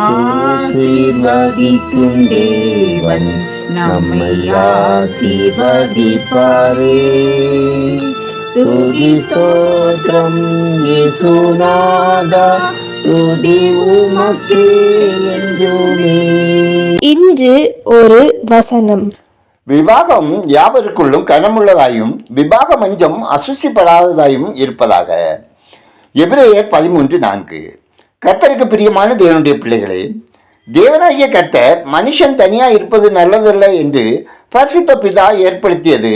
ஆசீர்வதிக்கும் தேவன் நம்மை ஆசீர்வதிப்பாரே. துதி ஸ்தோத்திரம் இயேசுநாதா, துதி உமக்கே என்றுமே. இன்று ஒரு வசனம். விவாகம் யாவருக்குள்ளும் கனமுள்ளதாயும் விவாக மஞ்சம் அசுசிப்படாததாயும் இருப்பதாக. எபிரேயர் 13:4. கர்த்தருக்கு பிரியமான தேவனுடைய பிள்ளைகளே, தேவனாகிய கர்த்தர் மனுஷன் தனியா இருப்பது நல்லதல்ல என்று பரிசுத்த பிதா ஏற்படுத்தியது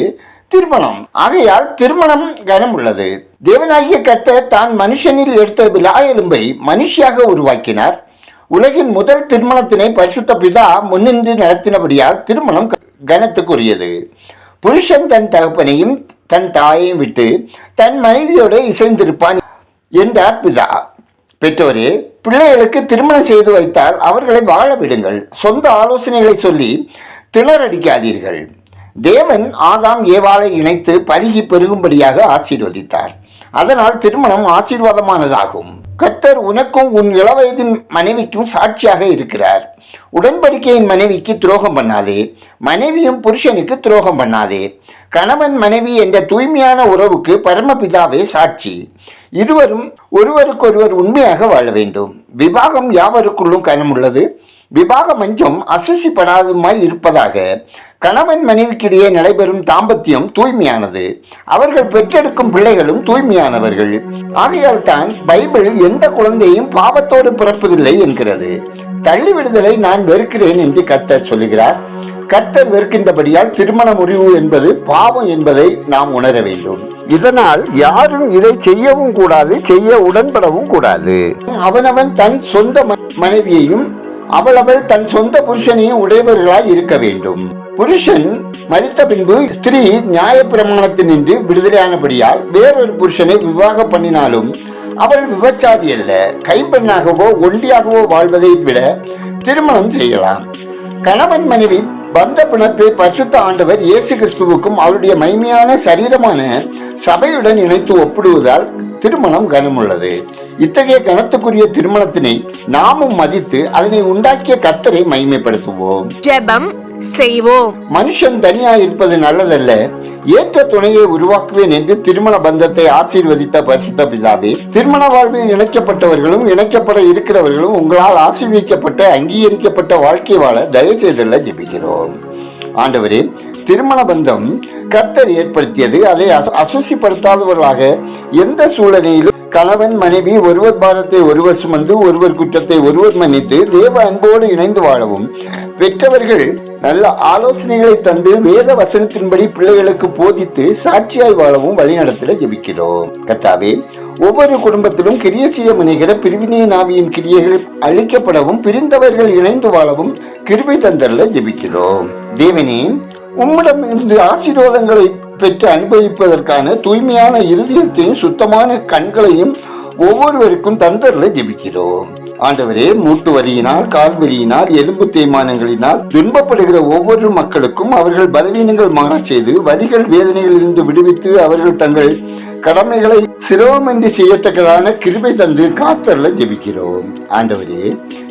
திருமணம். ஆகையால் திருமணம் கனம் உள்ளது. தேவனாகிய கர்த்தர் தான் மனுஷனில் எடுத்த விலா எலும்பை மனுஷியாக உருவாக்கினார். உலகின் முதல் திருமணத்தினை பரிசுத்த பிதா முன்னின்று நடத்தினபடியால் திருமணம் கனத்துக்குரியது. புருஷன் தன் தகப்பனையும் தன் தாயையும் விட்டு தன் மனைவியோடு இசைந்திருப்பான் என்றார் பிதா. பெற்றோரே, பிள்ளைகளுக்கு திருமணம் செய்து வைத்தால் அவர்களை வாழ விடுங்கள். சொந்த ஆலோசனைகளை சொல்லி திணறடிக்காதீர்கள். தேவன் ஆதாம் ஏவாளை இணைத்து பருகி பெருகும்படியாக ஆசீர்வதித்தார். அதனால் திருமணம் ஆசீர்வாதமானதாகும். கர்த்தர் உனக்கும் உன் இளவயதின் மனைவிக்கும் சாட்சியாக இருக்கிறார். உடன்படிக்கையின் மனைவிக்கு துரோகம் பண்ணாதே, மனைவியும் புருஷனுக்கு துரோகம் பண்ணாதே. கணவன் மனைவி என்ற தூய்மையான உறவுக்கு பரமபிதாவே சாட்சி. இருவரும் ஒருவருக்கொருவர் உண்மையாக வாழ வேண்டும். விவாகம் யாவருக்குள்ளும் கனமுள்ளது, விவாக மஞ்சம் அசுசிப்படாததுமாய் இருப்பதாக. கணவன் மனைவிக்கிடையே நடைபெறும் தாம்பத்தியம் தூய்மையானது, அவர்கள் பெற்றெடுக்கும் பிள்ளைகளும் தூய்மையானவர்கள். ஆகையால் தான் பைபிள் எந்த குழந்தையும் பாவத்தோடு பிறப்பதில்லை என்கிறது. தள்ளிவிடுதலை நான் வெறுக்கிறேன் என்று கர்த்தர் சொல்லுகிறார். கர்த்தர் வெறுக்கின்றபடியால் திருமண முறிவு என்பது பாவம் என்பதை நாம் உணர வேண்டும். இதனால் யாரும் இதை செய்யவும் கூடாது, செய்ய உடன்படவும் கூடாது. அவனவன் தன் சொந்த மனைவியையும் அவளவள் தன் சொந்த புருஷனையும் உடையவர்களாய் இருக்க வேண்டும். புருஷன் மரித்த பின்பு ஸ்திரீ நியாய பிரமாணத்தினின்று விடுதலையானபடியால் வேறொரு புருஷனை விவாகம் பண்ணினாலும் அவள் விபச்சாரி அல்ல. கைம்பெண்ணாகவோ ஒண்டியாகவோ வாழ்வதை விட திருமணம் செய்யலாம். கணவன் மனைவி பந்த பிணப்பை பரிசுத்த ஆண்டவர் இயேசு கிறிஸ்துவுக்கும் அவருடைய மைமையான சரீரமான சபையுடன் இணைத்து ஒப்பிடுவதால் திருமணம் கனமுள்ளது. இத்தகைய கனத்துக்குரிய திருமணத்தினை நாமும் மதித்து அதனை உண்டாக்கிய கர்த்தரை மகிமைப்படுத்துவோம். ஜெபம் செய்வோம். மனுஷன் தனியா இருப்பது நல்லதல்ல, ஏற்ற துணையை உருவாக்குவேன் என்று திருமண பந்தத்தை ஆசீர்வதித்த பரிசுத்த பிதாவே, திருமண வாழ்வில் இணைக்கப்பட்டவர்களும் இணைக்கப்பட இருக்கிறவர்களும் உங்களால் ஆசீர்வதிக்கப்பட்ட அங்கீகரிக்கப்பட்ட வாழ்க்கை வாழ தயவு செய்துள்ள ஜெபிக்கிறோம். ஆண்டவரே, திருமண பந்தம் கர்த்தர் ஏற்படுத்தியது. அதை அசுசிப்படுத்தாதவர்களாக எந்த சூழ்நிலையிலும் கணவன் மனைவி ஒருவர் பாரத்தை ஒருவர் சுமந்து ஒருவர் குற்றத்தை ஒருவர் மன்னித்து தேவ அன்போடு இணைந்து வாழவும், பெற்றவர்கள் நல்ல ஆலோசனைகளை தந்து வேத வசனத்தின்படி பிள்ளைகளுக்கு போதித்து சாட்சியாய் வாழவும் வழிநடத்திட ஜெபிக்கிறோம். கர்த்தாவே, ஒவ்வொரு குடும்பத்திலும் கிரிய செய்ய முனைகிற பிரிவினை நாவியின் கிரியைகள் அழிக்கப்படவும் பிரிந்தவர்கள் இணைந்து வாழவும் கிருபை தந்தல்ல ஜெபிக்கிறோம். தேவனே, உம்மிடமிருந்து ஆசீர்வாதங்களை பெற்று அனுபவிப்பதற்கான தூய்மையான இருதயத்தையும் சுத்தமான கண்களையும் ஒவ்வொருவருக்கும் தந்தர்ல ஜெபிக்கிறோம். ஆண்டவரே, மூட்டு வலியினால், கால் வலியினால், எலும்பு தேய்மானங்களினால் துன்பப்படுகிற ஒவ்வொரு மக்களுக்கும் அவர்கள் பலவீனங்கள் மாற செய்து வலிகள் வேதனைகளிலிருந்து விடுவித்து அவர்கள் தங்கள் கடமைகளை சிரமமின்றி செய்யத்தக்கதான கிருபை தந்து காத்தர்ல ஜெபிக்கிறோம். ஆண்டவரே,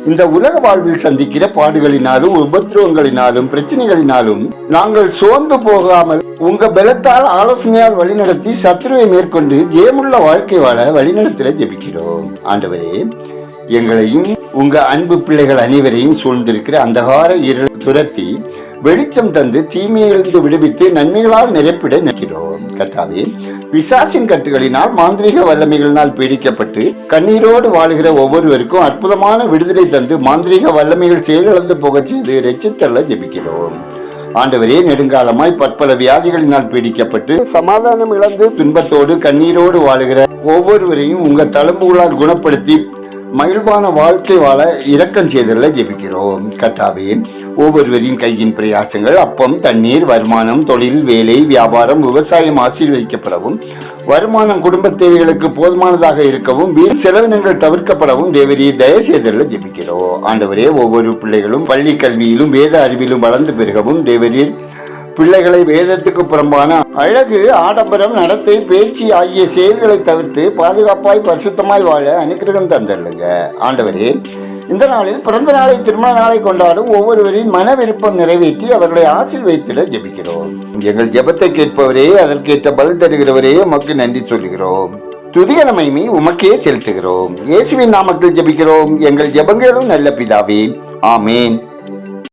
இந்த உலக வாழ்வில் சந்திக்கிற பாடுகளினாலும் உபத்திரவங்களினாலும் பிரச்சனைகளினாலும் நாங்கள் சோர்ந்து போகாமல் உங்க பலத்தால் ஆலோசனையால் வழிநடத்தி சத்துருவை மேற்கொண்டு ஜெயமுள்ள வாழ்க்கை வாழ வழிநடத்திட ஜெபிக்கிறோம். ஆண்டவரே, எங்களையும் உங்க அன்பு பிள்ளைகள் அனைவரையும் சூழ்ந்திருக்கிற அந்தகார இருள் துரத்தி வெளிச்சம் தந்து தீமையிலிருந்து விடுவித்து நன்மைகளால் நிரப்பிட நிற்கிறோம். கர்த்தாவே, பிசாசின் கட்டுகளினால் மாந்திரிக வல்லமைகளினால் பீடிக்கப்பட்டு கண்ணீரோடு வாழுகிற ஒவ்வொருவருக்கும் அற்புதமான விடுதலை தந்து மாந்திரிக வல்லமைகள் செயலிழந்து போக செய்து ரட்சித்தல்ல ஜெபிக்கிறோம். ஆண்டவரே, நெடுங்காலமாய் பற்பல வியாதிகளினால் பீடிக்கப்பட்டு சமாதானம் இழந்து துன்பத்தோடு கண்ணீரோடு வாழுகிற ஒவ்வொருவரையும் உங்க தழும்புகளால் குணப்படுத்தி மகிழ்வான வாழ்க்கை வாழ இரக்கம் செய்தல்ல ஜெபிக்கிறோம். கர்த்தாவே, ஒவ்வொருவரின் கையின் பிரயாசங்கள் அப்பம், தண்ணீர், வருமானம், தொழில், வேலை, வியாபாரம், விவசாயம் ஆசீர்வதிக்கப்படவும், வருமானம் குடும்ப தேவைகளுக்கு போதுமானதாக இருக்கவும், வீண் செலவினங்கள் தவிர்க்கப்படவும் தேவரீர் தயவு செய்தல்ல ஜெபிக்கிறோம். ஆண்டவரே, ஒவ்வொரு பிள்ளைகளும் பள்ளி கல்வியிலும் வேத அறிவிலும் வளர்ந்து பெருகவும் தேவரீர் பிள்ளைகளை வேதத்துக்கு புறம்பான அழகு, ஆடம்பரம், நடத்தை, பேச்சு ஆகிய செயல்களை தவிர்த்து பாதுகாப்பாய் பரிசுத்தமாய் வாழ அனுக்கிரகம் தந்தல்லுங்க. ஆண்டவரே, இந்த நாளில் பிறந்த நாளை திருமண நாளை கொண்டாடும் ஒவ்வொருவரின் மன விருப்பம் நிறைவேற்றி அவர்களை ஆசீர்வதித்திட ஜெபிக்கிறோம். எங்கள் ஜெபத்தை கேட்பவரே, அதற்கேற்ற பதில் தருகிறவரே, உமக்கு நன்றி சொல்கிறோம். துதிகரமைமை உமக்கே செலுத்துகிறோம். இயேசுவின் நாமத்தில் ஜெபிக்கிறோம் எங்கள் ஜெபங்களும் நல்ல பிதாவே, ஆமேன்.